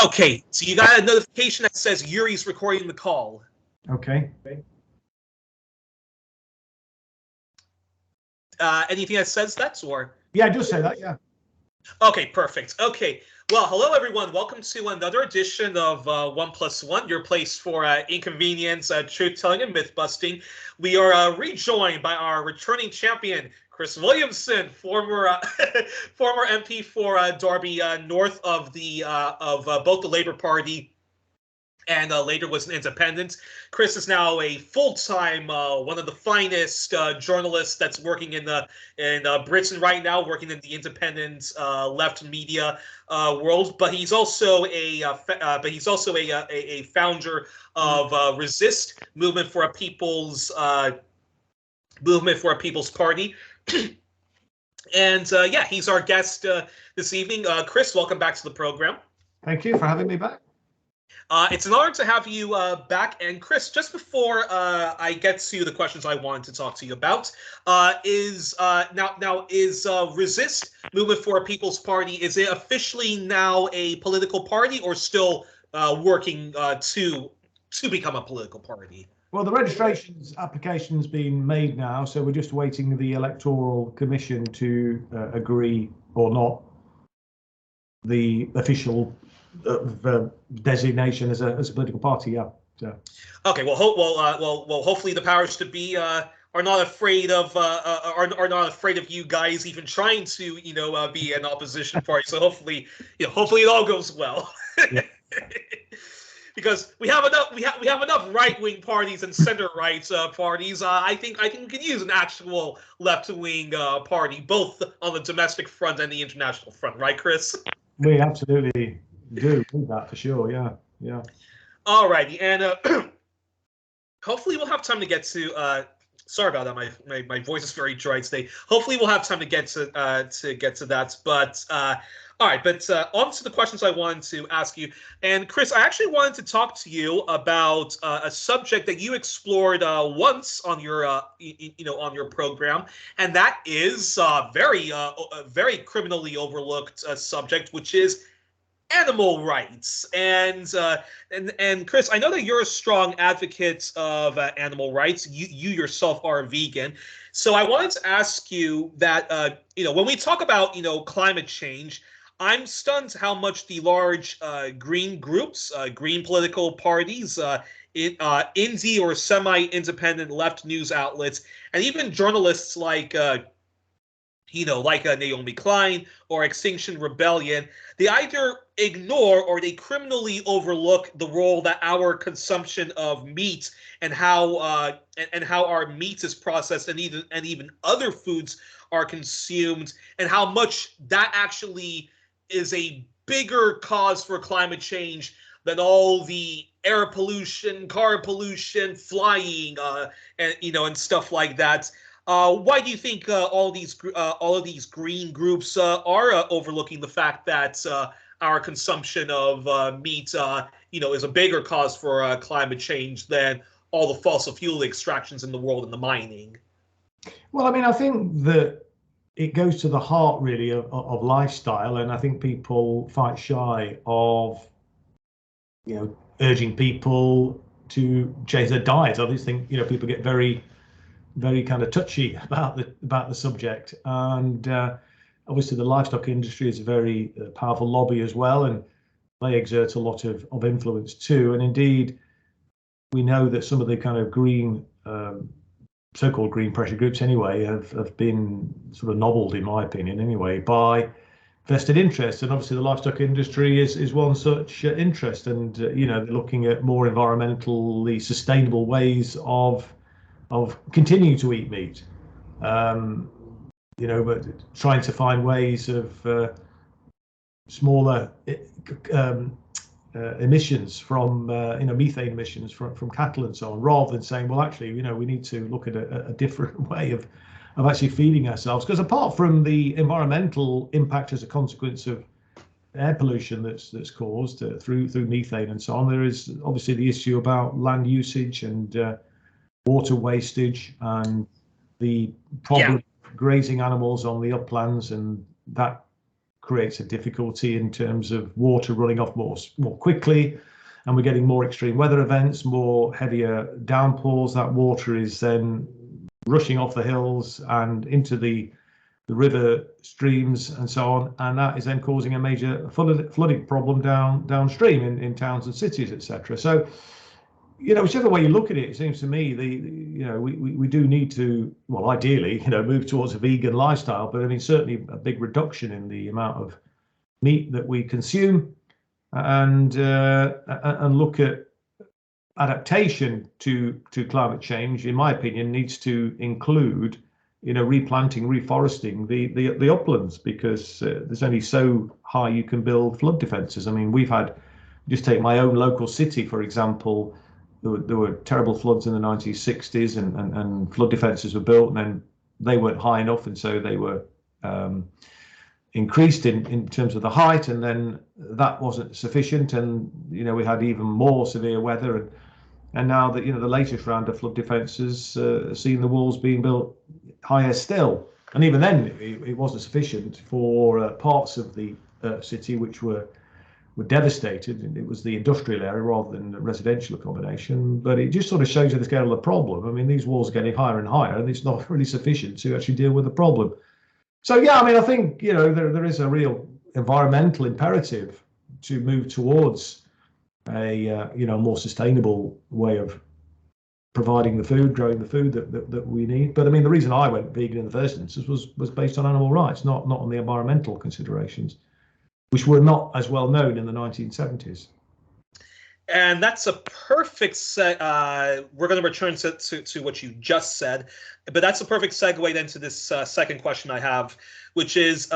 Okay, so you got a notification that says Youri's recording the call. Okay. Anything that says that, or? Yeah, just say that, yeah. Okay, perfect. Okay, well, hello everyone. Welcome to another edition of 1+1, your place for inconvenience, truth-telling, and myth-busting. We are rejoined by our returning champion, Chris Williamson, former former MP for Derby North of the both the Labour Party and later was an independent. Chris is now a full-time, one of the finest journalists that's working in Britain right now, working in the independent left media world. But he's also a founder of Resist, movement for a people's party. And yeah, he's our guest this evening. Chris, welcome back to the program. Thank you for having me back. It's an honor to have you back. And Chris, just before I get to the questions I wanted to talk to you about, is Resist, Movement for a People's Party, is it officially now a political party, or still working to become a political party? Well, the application's been made now, so we're just waiting the Electoral Commission to agree or not the official designation as a political party. Yeah. So. Okay. Well, hopefully the powers to be are not afraid of you guys even trying to be an opposition party. So hopefully it all goes well. Yeah. Because we have enough right-wing parties and center-right parties. I think we can use an actual left-wing party, both on the domestic front and the international front, right, Chris? We absolutely do that for sure. Yeah. All righty, and hopefully we'll have time to get to. Sorry about that. My voice is very dry today. Hopefully we'll have time to get to that. But all right. But on to the questions I wanted to ask you. And Chris, I actually wanted to talk to you about a subject that you explored once on your on your program, and that is very criminally overlooked subject, which is animal rights. And Chris, I know that you're a strong advocate of animal rights. You yourself are a vegan, so I wanted to ask you that when we talk about climate change, I'm stunned how much the large green groups, green political parties, indie or semi-independent left news outlets, and even journalists like Naomi Klein or Extinction Rebellion, they either ignore or they criminally overlook the role that our consumption of meat and how our meat is processed and even other foods are consumed, and how much that actually is a bigger cause for climate change than all the air pollution, car pollution, flying, and stuff like that. Why do you think all of these green groups are overlooking the fact that our consumption of meat, is a bigger cause for climate change than all the fossil fuel extractions in the world and the mining? Well, I mean, I think that it goes to the heart really of lifestyle, and I think people fight shy of urging people to change their diets. I just think people get very kind of touchy about the subject, and obviously the livestock industry is a very powerful lobby as well, and they exert a lot of influence too. And indeed, we know that some of the kind of green so-called green pressure groups anyway have been sort of nobbled, in my opinion anyway, by vested interests. And obviously the livestock industry is one such interest, and they're looking at more environmentally sustainable ways of continuing to eat meat, but trying to find ways of smaller emissions from methane emissions from cattle and so on, rather than saying, well, actually, we need to look at a different way of actually feeding ourselves. Because apart from the environmental impact as a consequence of air pollution that's caused through methane and so on, there is obviously the issue about land usage and water wastage and the problem of grazing animals on the uplands, and that creates a difficulty in terms of water running off more quickly, and we're getting more extreme weather events, more heavier downpours. That water is then rushing off the hills and into the river streams and so on, and that is then causing a major flooding problem downstream in towns and cities, etc. So, whichever way you look at it, it seems to me we do need to, well, ideally, move towards a vegan lifestyle, but I mean certainly a big reduction in the amount of meat that we consume, and look at adaptation to climate change. In my opinion, needs to include replanting, reforesting the uplands, because there's only so high you can build flood defences. I mean, just take my own local city, for example, there were terrible floods in the 1960s, and flood defences were built, and then they weren't high enough, and so they were increased in terms of the height, and then that wasn't sufficient, and we had even more severe weather, and now that the latest round of flood defences seen the walls being built higher still, and even then it wasn't sufficient for parts of the city which were devastated, and it was the industrial area rather than the residential accommodation. But it just sort of shows you the scale of the problem. I mean, these walls are getting higher and higher, and it's not really sufficient to actually deal with the problem. So yeah, I mean, I think there is a real environmental imperative to move towards a more sustainable way of providing the food, growing the food that we need. But I mean, the reason I went vegan in the first instance was based on animal rights, not on the environmental considerations, which were not as well known in the 1970s. And that's a perfect we're going to return to what you just said, but that's a perfect segue then to this second question I have, which is,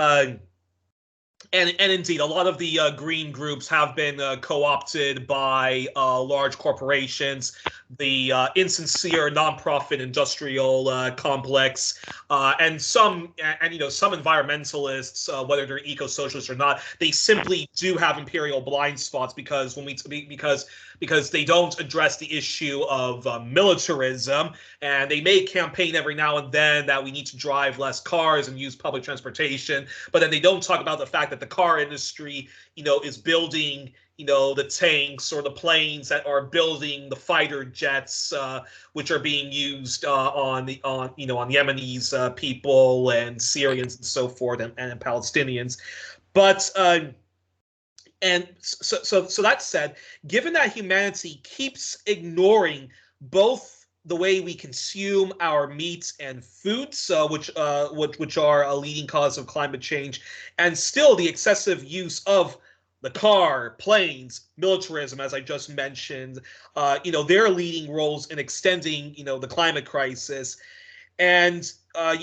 and indeed, a lot of the green groups have been co-opted by large corporations, the insincere nonprofit industrial complex, and some environmentalists, whether they're eco-socialists or not, they simply do have imperial blind spots, because because they don't address the issue of militarism, and they may campaign every now and then that we need to drive less cars and use public transportation, but then they don't talk about the fact that the car industry, is building, the tanks or the planes that are building the fighter jets, which are being used on the Yemenis people and Syrians and so forth, and Palestinians. But and so that said, given that humanity keeps ignoring both the way we consume our meat and foods, which are a leading cause of climate change, and still the excessive use of the car, planes, militarism, as I just mentioned, their leading roles in extending, the climate crisis, and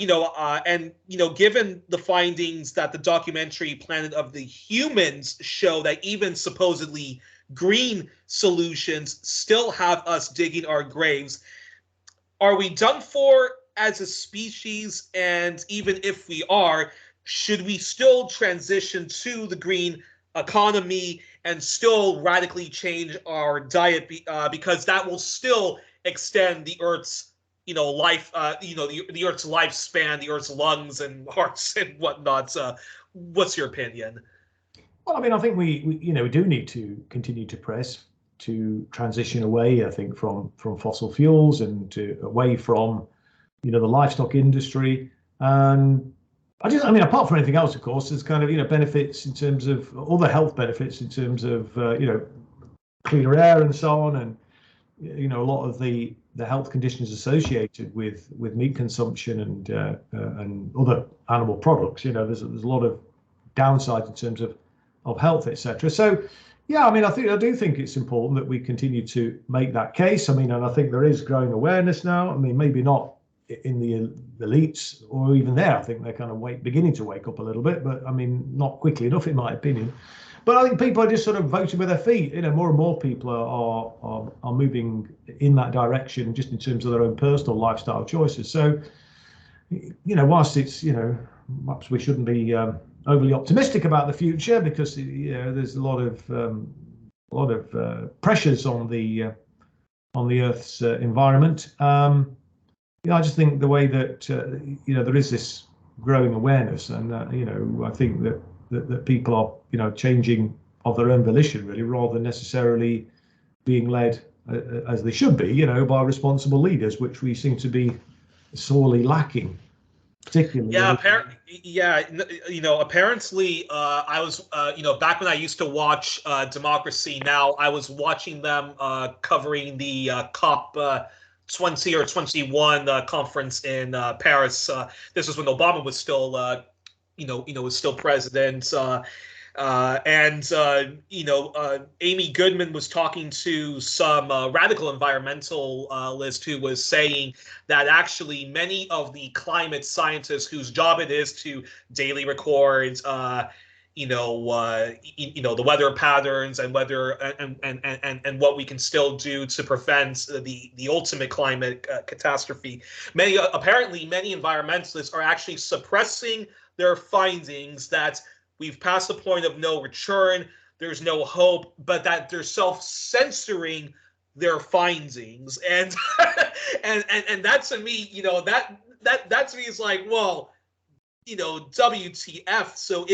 given the findings that the documentary Planet of the Humans show, that even supposedly green solutions still have us digging our graves, are we done for as a species? And even if we are, should we still transition to the green economy and still radically change our diet, because that will still extend the Earth's life, the Earth's lifespan, the Earth's lungs and hearts and whatnot. What's your opinion? Well, I mean, I think we do need to continue to press to transition away, I think, from fossil fuels and away from, the livestock industry. And apart from anything else, of course, there's kind of, benefits in terms of all the health benefits in terms of, cleaner air and so on. And, a lot of the health conditions associated with meat consumption and other animal products, there's a lot of downsides in terms of health, etc. So, yeah, I do think it's important that we continue to make that case. And I think there is growing awareness now. Maybe not in the elites or even there. I think they're kind of beginning to wake up a little bit, but not quickly enough, in my opinion. But I think people are just sort of voting with their feet. More and more people are moving in that direction, just in terms of their own personal lifestyle choices. So, whilst it's, perhaps we shouldn't be overly optimistic about the future, because there's a lot of pressures on the Earth's environment. I just think the way that there is this growing awareness, and I think that that people are, changing of their own volition, really, rather than necessarily being led as they should be, by responsible leaders, which we seem to be sorely lacking, particularly. Yeah, apparently, I was, back when I used to watch Democracy Now, I was watching them covering the COP 20 or 21 conference in Paris. This was when Obama was still, was still president. Amy Goodman was talking to some radical environmentalist who was saying that actually many of the climate scientists whose job it is to daily record, the weather patterns and whether and what we can still do to prevent the ultimate climate catastrophe. Many environmentalists are actually suppressing their findings that we've passed the point of no return, there's no hope, but that they're self-censoring their findings. And and that to me, that to me is like, well, WTF. So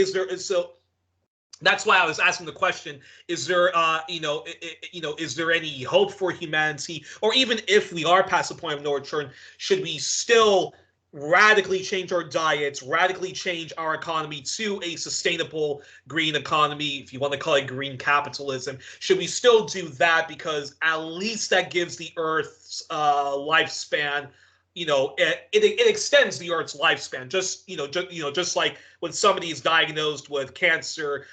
that's why I was asking the question, is there is there any hope for humanity? Or even if we are past the point of no return, should we still radically change our diets, radically change our economy to a sustainable green economy, if you want to call it green capitalism? Should we still do that, because at least that gives the Earth's lifespan, it extends the Earth's lifespan. Just like when somebody is diagnosed with cancer,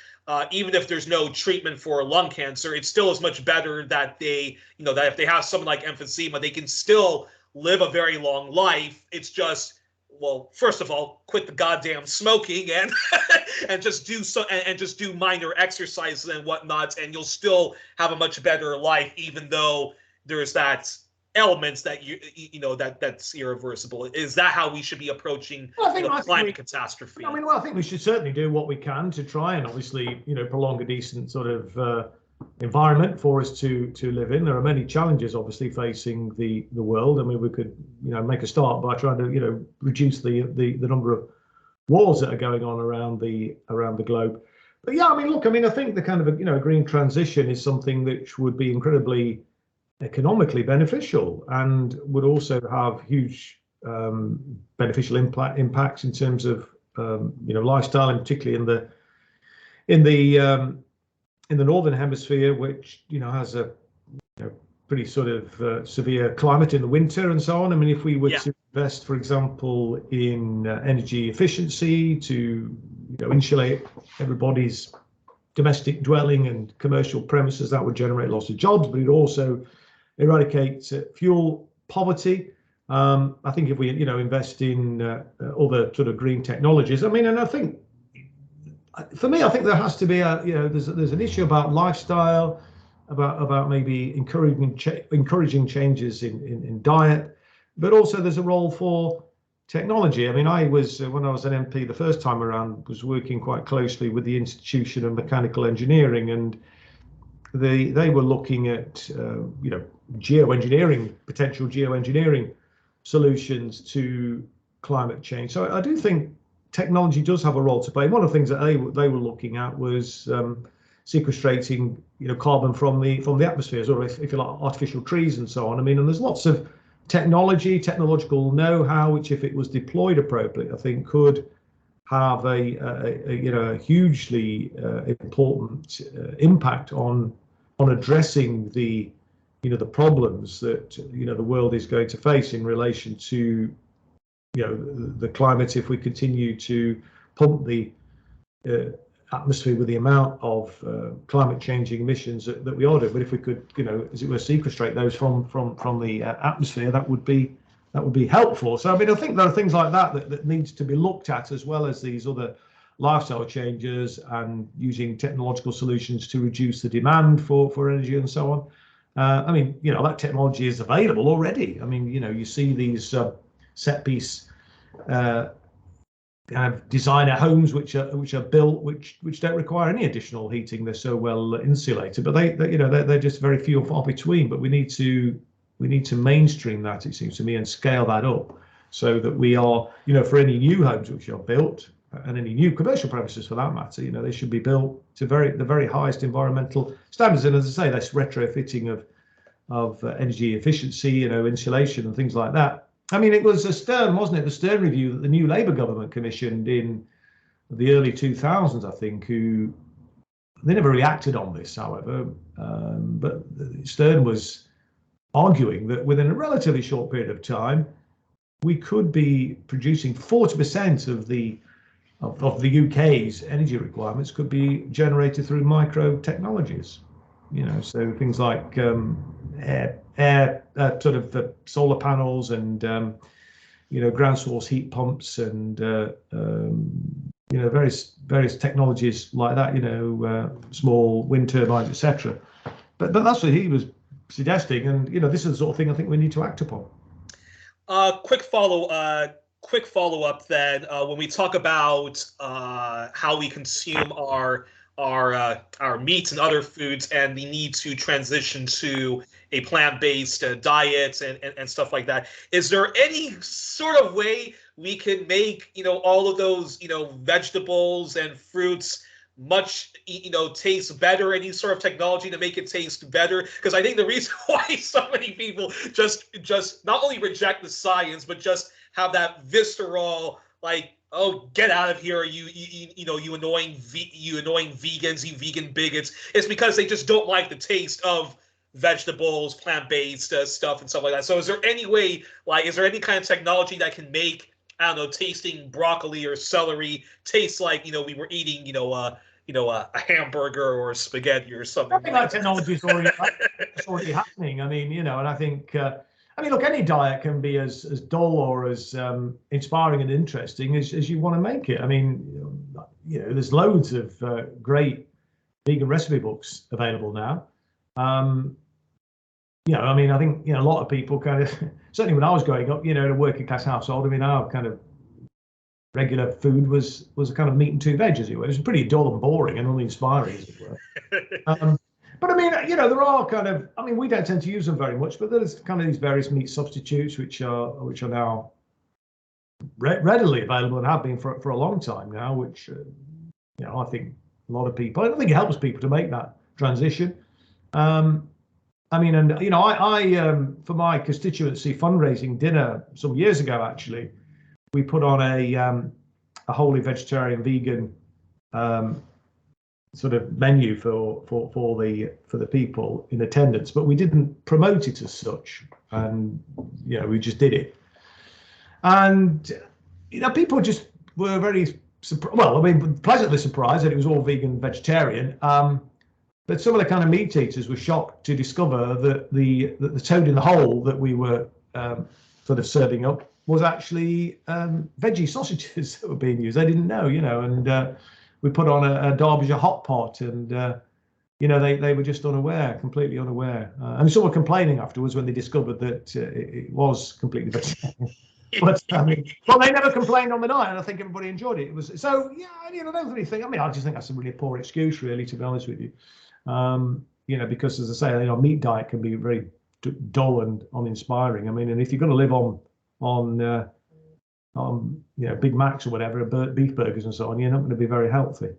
even if there's no treatment for lung cancer, it still is much better that they, that if they have something like emphysema, they can still live a very long life. It's just, well, first of all, quit the goddamn smoking and and just do minor exercises and whatnot, and you'll still have a much better life, even though there's that elements that that's irreversible. Is that how we should be approaching climate catastrophe? I think we should certainly do what we can to try and obviously prolong a decent sort of environment for us to live in. There are many challenges obviously facing the world. I mean, we could make a start by trying to reduce the number of wars that are going on around the globe. But yeah, I think the kind of a green transition is something which would be incredibly economically beneficial and would also have huge beneficial impacts in terms of lifestyle, and particularly in the northern hemisphere, which has a pretty sort of severe climate in the winter and so on. I mean, if we were to invest, for example, in energy efficiency to insulate everybody's domestic dwelling and commercial premises, that would generate lots of jobs, but it also eradicate fuel poverty. I think if we invest in other sort of green technologies, and I think, for me, I think there has to be there's an issue about lifestyle, about maybe encouraging changes in diet, but also there's a role for technology. I mean, I was when I was an MP the first time around, was working quite closely with the Institution of Mechanical Engineering, and they were looking at potential geoengineering solutions to climate change. So I do think technology does have a role to play. One of the things that they were looking at was sequestrating carbon from the atmospheres, or if you like, artificial trees and so on. I mean, and there's lots of technological know-how which, if it was deployed appropriately, I think could have a hugely important impact on addressing the problems that the world is going to face in relation to the climate, if we continue to pump the atmosphere with the amount of climate changing emissions that we are doing. But if we could, as it were, sequestrate those from the atmosphere, that would be helpful. So I mean, I think there are things like that needs to be looked at, as well as these other lifestyle changes and using technological solutions to reduce the demand for energy and so on. I mean, that technology is available already. I mean, you see these set piece kind of designer homes which are built which don't require any additional heating. They're so well insulated, but they're just very few and far between. But we need to mainstream that, it seems to me, and scale that up so that we are, for any new homes which are built, and any new commercial premises for that matter, they should be built to the very highest environmental standards. And as I say, that's retrofitting of energy efficiency, insulation and things like that. I mean, it was Stern, wasn't it? The Stern review that the new Labour government commissioned in the early 2000s, I think, they never really acted on this, however, but Stern was arguing that within a relatively short period of time, we could be producing 40% of the UK's energy requirements could be generated through micro technologies. So things like air sort of solar panels and ground source heat pumps and various technologies like that. Small wind turbines, etc. But that's what he was suggesting, and this is the sort of thing I think we need to act upon. Quick follow up then. When we talk about how we consume our meats and other foods, and the need to transition to a plant-based diet and stuff like that, is there any sort of way we can make all of those vegetables and fruits much taste better? Any sort of technology to make it taste better? Because I think the reason why so many people just not only reject the science, but just have that visceral, like, oh, get out of here, you annoying vegans, you vegan bigots. It's because they just don't like the taste of vegetables, plant-based stuff and stuff like that. So is there any way, is there any kind of technology that can make, I don't know, tasting broccoli or celery taste like we were eating a hamburger or spaghetti or something? I think that technology is already happening. I mean, and I think look, any diet can be as dull or as inspiring and interesting as you want to make it. I mean, there's loads of great vegan recipe books available now. I mean, I think a lot of people kind of, certainly when I was growing up, in a working class household, I mean, our kind of regular food was a kind of meat and two veg, as it were. It was pretty dull and boring and uninspiring, as it were. But I mean, there are kind of, I mean, we don't tend to use them very much, but there's kind of these various meat substitutes which are now readily available and have been for a long time now, which I think a lot of people, I think it helps people to make that transition. I mean, and I for my constituency fundraising dinner some years ago, actually, we put on a wholly vegetarian, vegan sort of menu for the people in attendance, but we didn't promote it as such, and we just did it, and people just were very pleasantly surprised that it was all vegan, vegetarian. But some of the kind of meat eaters were shocked to discover that the toad in the hole that we were sort of serving up was actually veggie sausages that were being used. They didn't know, and we put on a Derbyshire hot pot, and they were just unaware, completely unaware. And some were complaining afterwards when they discovered that it was completely vegetarian. But they never complained on the night, and I think everybody enjoyed it. It was so, I don't really think. I mean, I just think that's a really poor excuse, really, to be honest with you. Because as I say, meat diet can be very dull and uninspiring. I mean, and if you're going to live on Big Macs or whatever, beef burgers and so on, you're not going to be very healthy.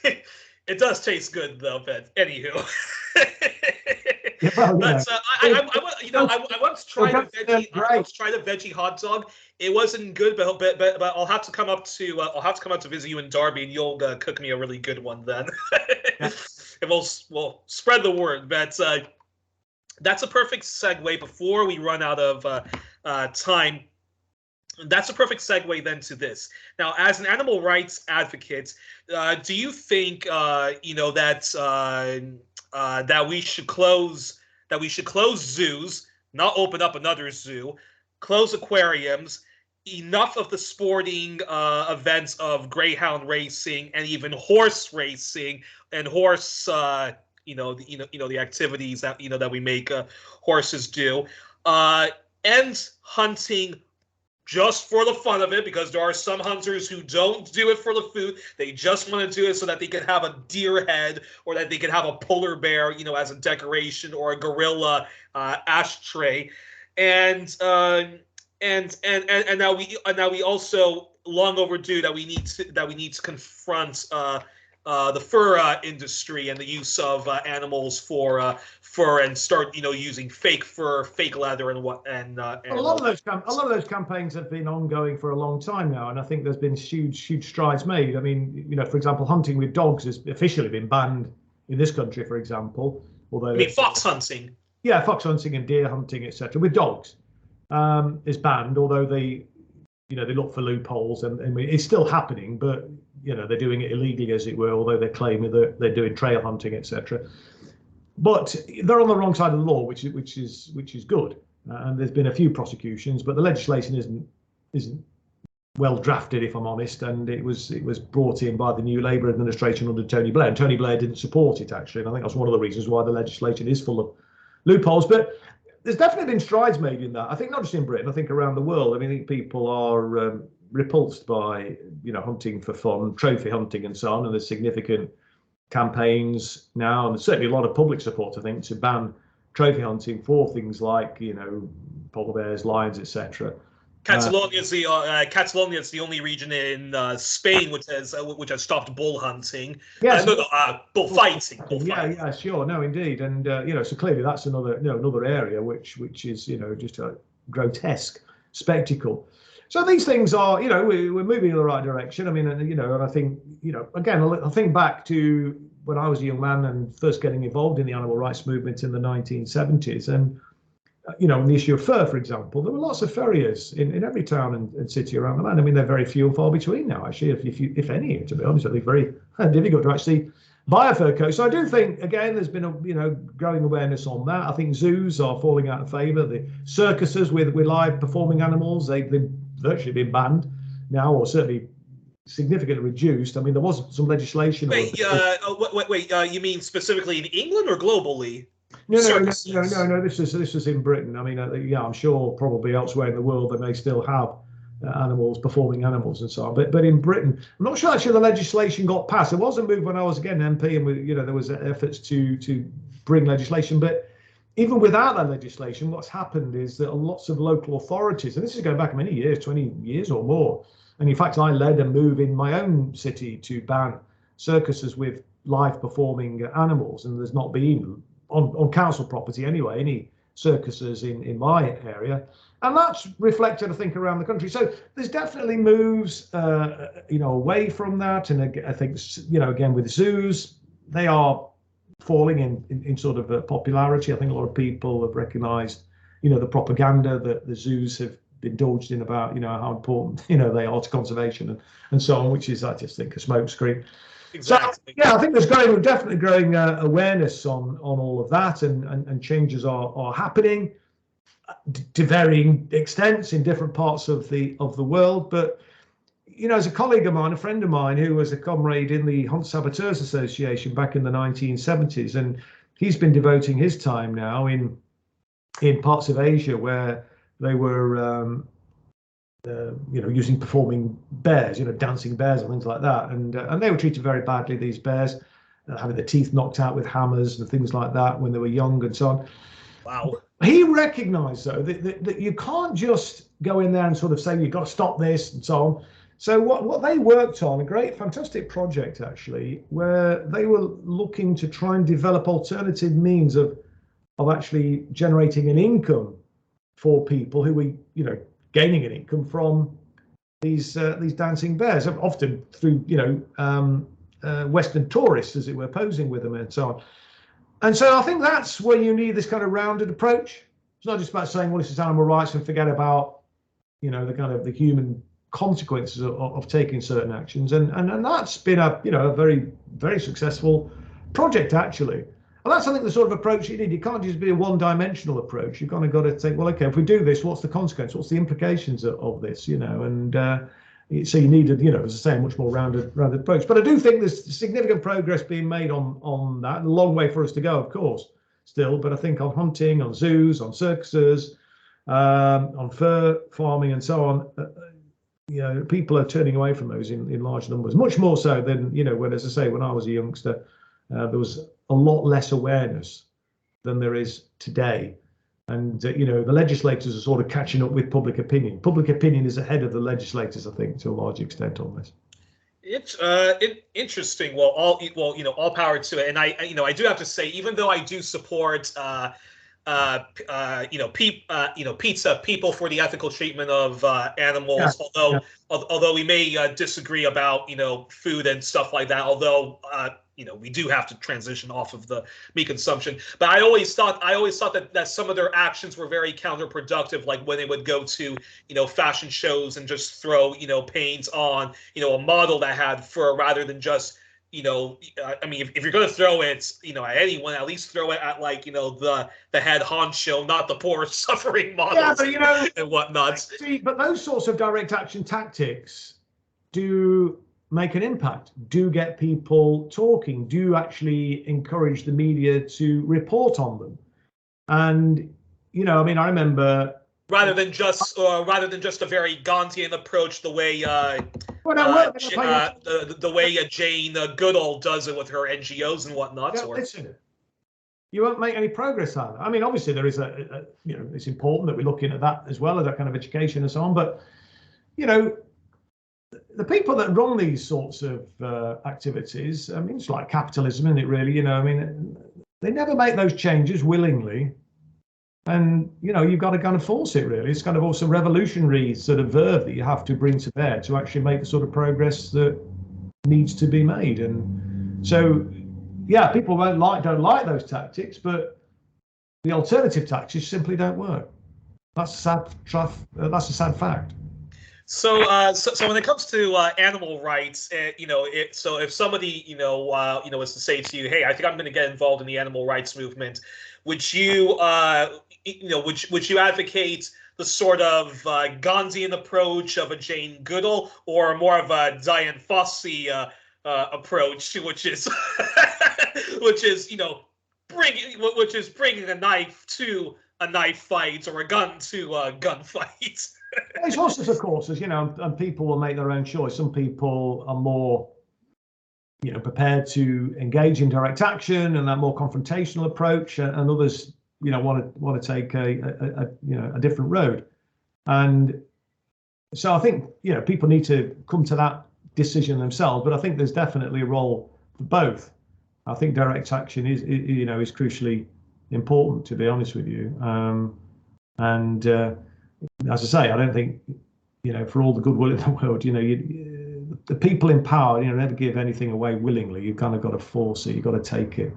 It does taste good though, but anywho. I once tried a veggie hot dog. It wasn't good, but I'll have to come up to visit you in Derby, and you'll cook me a really good one then. Yeah. And we'll spread the word. But that's a perfect segue before we run out of time. That's a perfect segue then to this. Now, as an animal rights advocate, do you think that we should close zoos, not open up another zoo, close aquariums, enough of the sporting events of greyhound racing and even horse racing and horse the activities that we make horses do, and hunting just for the fun of it, because there are some hunters who don't do it for the food. They just want to do it so that they can have a deer head, or that they can have a polar bear, as a decoration, or a gorilla ashtray. And and now we also long overdue that we need to confront the fur industry and the use of animals for fur, and start using fake fur, fake leather, and a lot of those campaigns have been ongoing for a long time now, and I think there's been huge strides made. I mean, for example, hunting with dogs has officially been banned in this country, for example. Although, I mean, fox hunting. Yeah, fox hunting and deer hunting, etc., with dogs is banned. Although they look for loopholes, and it's still happening, but they're doing it illegally, as it were. Although they're claiming that they're doing trail hunting, etc. But they're on the wrong side of the law, which is good. And there's been a few prosecutions, but the legislation isn't well drafted, if I'm honest. And it was brought in by the new Labour administration under Tony Blair, and Tony Blair didn't support it, actually. And I think that's one of the reasons why the legislation is full of loopholes. But there's definitely been strides made in that. I think not just in Britain, I think around the world. I mean, I think people are repulsed by hunting for fun, trophy hunting, and so on. And there's significant campaigns now, and there's certainly a lot of public support, I think, to ban trophy hunting for things like polar bears, lions, etc. Catalonia is the only region in Spain which has stopped bull hunting. Yes, bullfighting. Yeah, sure, no, indeed, and so clearly that's another area which is just a grotesque spectacle. So these things are, we're moving in the right direction. I mean, and I think, again, I think back to when I was a young man and first getting involved in the animal rights movement in the 1970s, and on the issue of fur, for example, there were lots of furriers in every town and city around the land. I mean, they're very few and far between now, actually, if any, to be honest. I think very difficult to actually buy a fur coat. So I do think, again, there's been a growing awareness on that. I think zoos are falling out of favour. The circuses with live performing animals, they've virtually been banned now, or certainly significantly reduced. I mean, there was some legislation. Wait, you mean specifically in England or globally? No. This is in Britain. I mean, I'm sure probably elsewhere in the world they may still have animals, performing animals, and so on. But in Britain, I'm not sure actually the legislation got passed. There was a move when I was again MP, and there was efforts to bring legislation. But even without that legislation, what's happened is that lots of local authorities, and this is going back many years, 20 years or more, and in fact, I led a move in my own city to ban circuses with live performing animals, and there's not been, on council property anyway, any circuses in my area. And that's reflected, I think, around the country. So there's definitely moves, away from that. And I think, again, with zoos, they are falling in sort of popularity. I think a lot of people have recognised, the propaganda that the zoos have indulged in about, how important, they are to conservation and so on, which is, I just think, a smokescreen. Exactly. So, yeah, I think there's definitely growing awareness on all of that, and changes are happening to varying extents in different parts of the world. But as a colleague of mine, a friend of mine who was a comrade in the Hunt Saboteurs Association back in the 1970s, and he's been devoting his time now in parts of Asia where they were using performing bears, dancing bears and things like that, and they were treated very badly, these bears, having their teeth knocked out with hammers and things like that when they were young and so on. Wow. He recognised, though, that you can't just go in there and sort of say you've got to stop this and so on. So what they worked on, a great, fantastic project actually, where they were looking to try and develop alternative means of actually generating an income for people who were, gaining an income from these dancing bears, often through Western tourists, as it were, posing with them and so on. And so I think that's where you need this kind of rounded approach. It's not just about saying, well, this is animal rights, and forget about the kind of the human consequences of taking certain actions. And that's been a very, very successful project actually. And that's, I think, the sort of approach you need. You can't just be a one-dimensional approach. You've kind of got to think, well, okay, if we do this, what's the consequence? What's the implications of this? And so you need, as I say, a much more rounded approach. But I do think there's significant progress being made on that. A long way for us to go, of course, still. But I think on hunting, on zoos, on circuses, on fur farming, and so on, people are turning away from those in large numbers. Much more so than when, as I say, when I was a youngster, there was a lot less awareness than there is today you know, the legislators are sort of catching up with public opinion. Public opinion is ahead of the legislators, I think, to a large extent on this. It's interesting. Well, all power to it. And I do have to say, even though I do support pizza people for the ethical treatment of animals, although we may disagree about food and stuff like that, although we do have to transition off of the meat consumption. But I always thought that some of their actions were very counterproductive, like when they would go to fashion shows and just throw paint on a model that had fur, rather than just I mean, if you're going to throw it, at anyone, at least throw it at the head honcho, not the poor suffering models, and whatnot. See, but those sorts of direct action tactics do make an impact, do get people talking, do actually encourage the media to report on them. And I mean, I remember, rather than just a very Gandhian approach, the way the way Jane Goodall does it with her NGOs and whatnot. Yeah, listen, you won't make any progress on it. I mean, obviously there is it's important that we're looking at that as well, as that kind of education and so on. But the people that run these sorts of activities, I mean, it's like capitalism, isn't it? Really, I mean, they never make those changes willingly. And you've got to kind of force it, really. It's kind of also revolutionary sort of verve that you have to bring to bear to actually make the sort of progress that needs to be made. And so, yeah, people don't like those tactics, but the alternative tactics simply don't work. That's a sad fact. So when it comes to animal rights, so if somebody was to say to you, hey, I think I'm going to get involved in the animal rights movement, would you would you advocate the sort of Gandhian approach of a Jane Goodall, or more of a Dian Fossey approach, which is bringing a knife to a knife fight, or a gun to a gun fight? There's horses, of course, and people will make their own choice. Some people are more prepared to engage in direct action and that more confrontational approach, and others want to take a different road. And so I think people need to come to that decision themselves, but I think there's definitely a role for both. I think direct action is crucially important, to be honest with you. As I say, I don't think for all the goodwill in the world, the people in power never give anything away willingly. You've kind of got to force it. You've got to take it.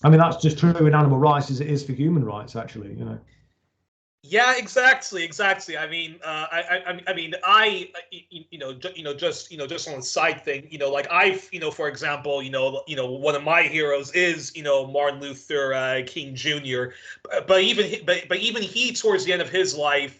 I mean, that's just true in animal rights as it is for human rights, actually. Yeah, exactly. I mean, just on a side thing, like I've, for example, one of my heroes is, Martin Luther King Jr. But even he, towards the end of his life,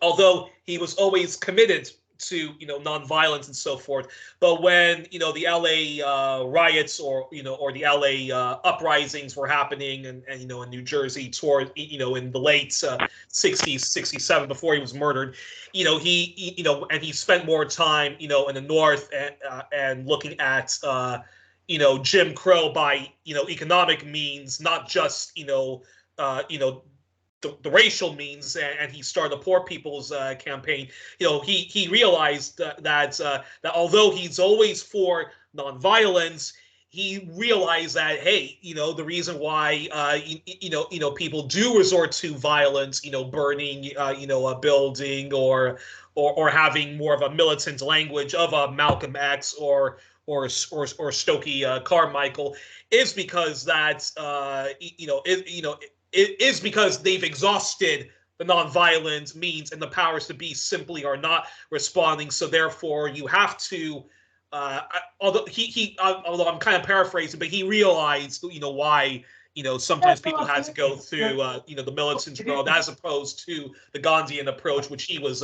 although he was always committed to nonviolence and so forth, but when the LA riots or the LA uprisings were happening, and in New Jersey toward in the late 60s, 67, before he was murdered, and he spent more time in the North and looking at Jim Crow by economic means, not just the racial means, and he started the Poor People's Campaign. He realized that although he's always for nonviolence, he realized that, hey, the reason why people do resort to violence, burning a building, or having more of a militant language of a Malcolm X or Stokely Carmichael, is because that it is because they've exhausted the nonviolent means, and the powers to be simply are not responding. So therefore, you have to. Although I'm kind of paraphrasing, but he realized, why sometimes people had to go through the militant road, as opposed to the Gandhian approach, which he was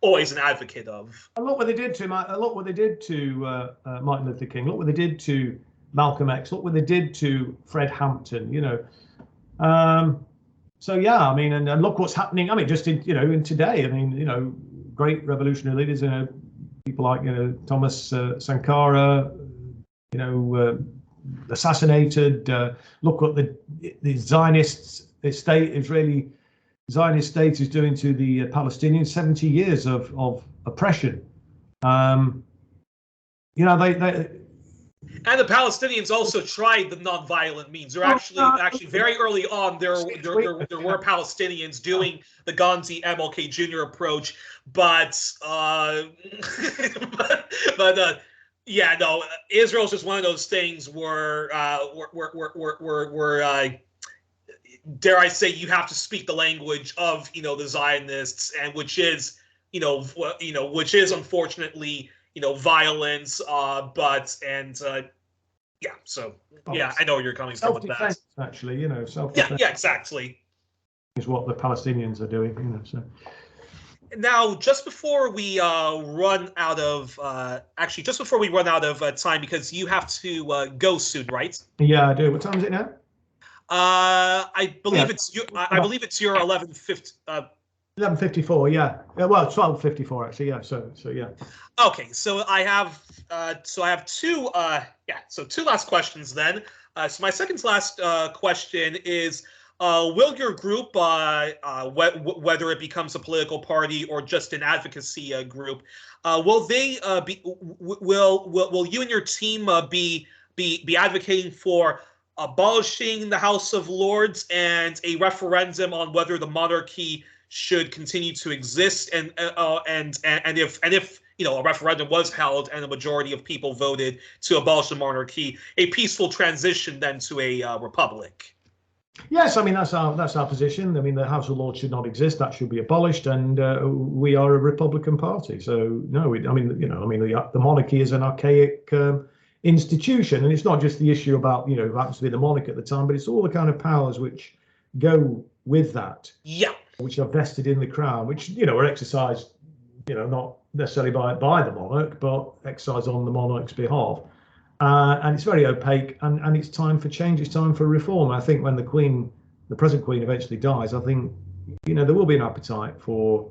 always an advocate of. And look what they did to Martin Luther King. Look what they did to Malcolm X. Look what they did to Fred Hampton. So yeah, I mean, and look what's happening. I mean, just in today. I mean, great revolutionary leaders. People like Thomas Sankara. Assassinated. Look what the Zionists Israeli Zionist state is doing to the Palestinians. 70 years of oppression. You know, they and the Palestinians also tried the non-violent means. They're actually very early on. There were Palestinians doing the Gandhi MLK Jr. approach, but yeah, no, Israel's just one of those things where dare I say, you have to speak the language of the Zionists, and which is unfortunately violence, yeah, so yeah, I know where you're coming from with that. Actually, self-defense. Yeah, exactly. Is what the Palestinians are doing, So. Now, just before we run out of time, because you have to go soon, right? Yeah, I do. What time is it now? I believe it's your 11:50. 11:54. Yeah. Well, 12:54 actually. Yeah. So yeah. Okay. So I have two two last questions then. So my second to last question is, will your group, whether it becomes a political party or just an advocacy group, will you and your team be advocating for abolishing the House of Lords and a referendum on whether the monarchy should continue to exist, and if a referendum was held and a majority of people voted to abolish the monarchy, a peaceful transition then to a republic? Yes, I mean that's our position. I mean the House of Lords should not exist; that should be abolished, and we are a Republican party. So no, the monarchy is an archaic institution, and it's not just the issue about who happens to be the monarch at the time, but it's all the kind of powers which go with that. Yeah. Which are vested in the crown, which are exercised, not necessarily by the monarch, but exercised on the monarch's behalf. And it's very opaque, and it's time for change. It's time for reform. I think when the present queen, eventually dies, I think there will be an appetite for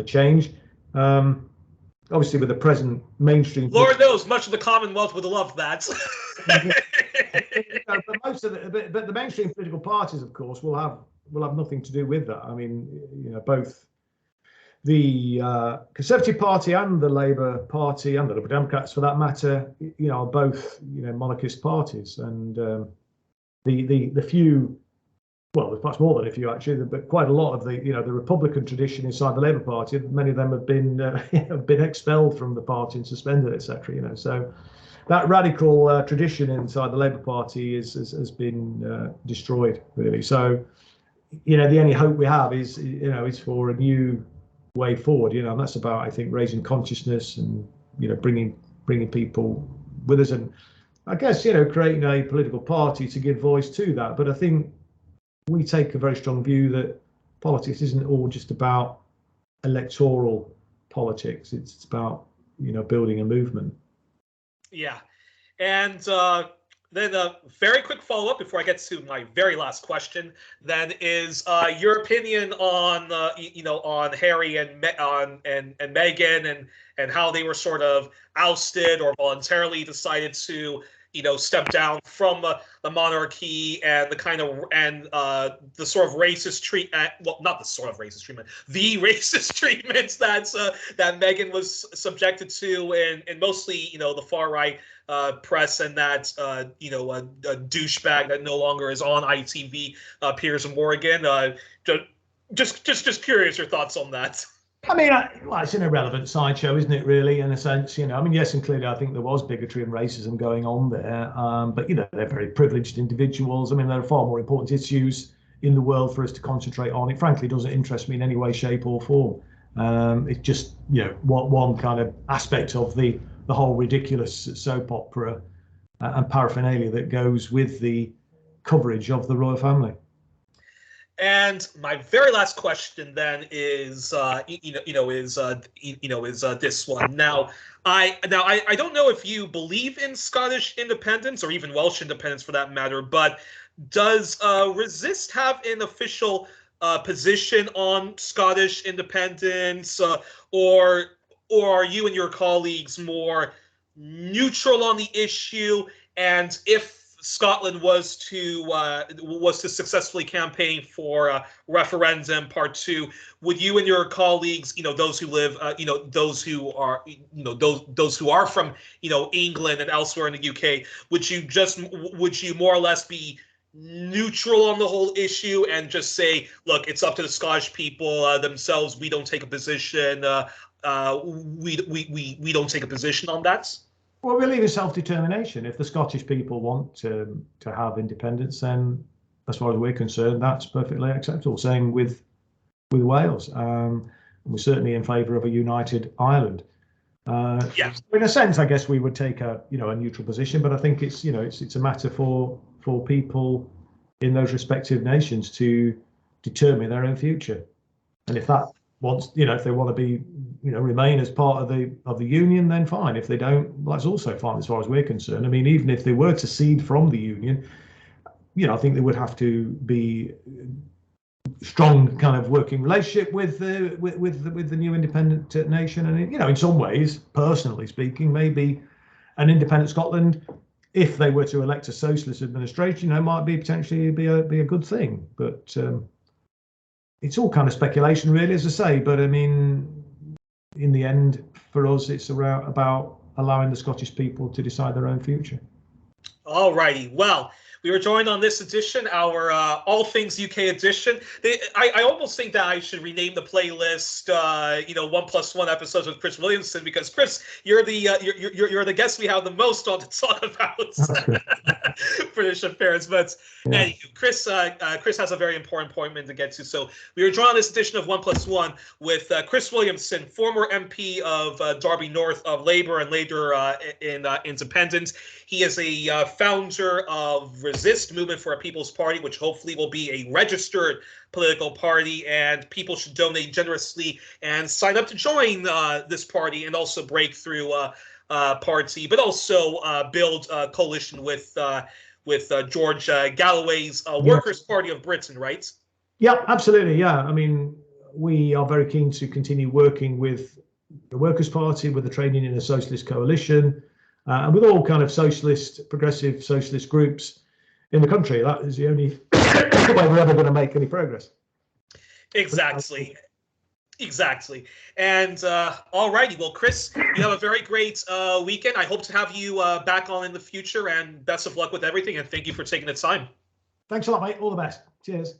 change. Obviously, with the present mainstream, Lord knows, much of the Commonwealth would love that. But the mainstream political parties, of course, will have nothing to do with that. I mean, both the Conservative Party and the Labour Party and the Liberal Democrats, for that matter, are both monarchist parties, and the few, well, there's much more than a few actually, but quite a lot of the the Republican tradition inside the Labour Party, many of them have been expelled from the party and suspended, etc. So that radical tradition inside the Labour Party has been destroyed, really. So the only hope we have is for a new way forward, and that's about, I think, raising consciousness and bringing people with us, and I guess creating a political party to give voice to that. But I think we take a very strong view that politics isn't all just about electoral politics. It's about building a movement. Yeah, and then a very quick follow-up before I get to my very last question. Then is your opinion on on Harry and Meghan, and how they were sort of ousted or voluntarily decided to step down from the monarchy, and the kind of the sort of racist treatment. Well, not the sort of racist treatment. The racist treatments that Meghan was subjected to in mostly the far right press, and that a douchebag that no longer is on ITV, Piers Morgan. Just curious your thoughts on that. I mean, it's an irrelevant sideshow, isn't it, really, in a sense? I mean, yes, and clearly I think there was bigotry and racism going on there, but they're very privileged individuals. I mean, there are far more important issues in the world for us to concentrate on. It frankly doesn't interest me in any way, shape or form. It's just one kind of aspect of the whole ridiculous soap opera and paraphernalia that goes with the coverage of the royal family. And my very last question then is this one. Now I don't know if you believe in Scottish independence, or even Welsh independence for that matter, but does Resist have an official position on Scottish independence, or are you and your colleagues more neutral on the issue? And if Scotland was to successfully campaign for referendum part 2, would you and your colleagues, those who live, those who are, those who are from, England and elsewhere in the UK, would you more or less be neutral on the whole issue and just say, look, it's up to the Scottish people themselves. We don't take a position. We don't take a position on that. Well, we leave it self-determination. If the Scottish people want to have independence, then as far as we're concerned, that's perfectly acceptable. Same with Wales. We're certainly in favour of a united Ireland. Yeah. In a sense, I guess we would take a neutral position, but I think it's a matter for people in those respective nations to determine their own future. And if that wants, if they want to be, remain as part of the union, then fine. If they don't, well, that's also fine as far as we're concerned. I mean, even if they were to cede from the union, I think there would have to be strong kind of working relationship with the new independent nation. And in some ways, personally speaking, maybe an independent Scotland, if they were to elect a socialist administration, might potentially be a good thing. But it's all kind of speculation, really, as I say. But I mean, in the end, for us, it's about allowing the Scottish people to decide their own future. All righty. Well, we were joined on this edition, our All Things UK edition. I almost think that I should rename the playlist, 1+1 episodes with Chris Williamson, because Chris, you're the guest we have the most on to talk about British affairs. But yeah. Anyway, Chris has a very important appointment to get to. So we were joined on this edition of 1+1 with Chris Williamson, former MP of Derby North of Labour and later in Independent. He is a founder of Resist, Movement for a People's Party, which hopefully will be a registered political party, and people should donate generously and sign up to join this party and also break through party, but also build a coalition with George Galloway's Workers' Party of Britain, right? Yeah, absolutely. Yeah, I mean, we are very keen to continue working with the Workers' Party, with the Trade Union and Socialist Coalition, and with all kind of progressive socialist groups in the country. That is the only way we're ever going to make any progress. Exactly. And all righty. Well, Chris, you have a very great weekend. I hope to have you back on in the future, and best of luck with everything. And thank you for taking the time. Thanks a lot, mate. All the best. Cheers.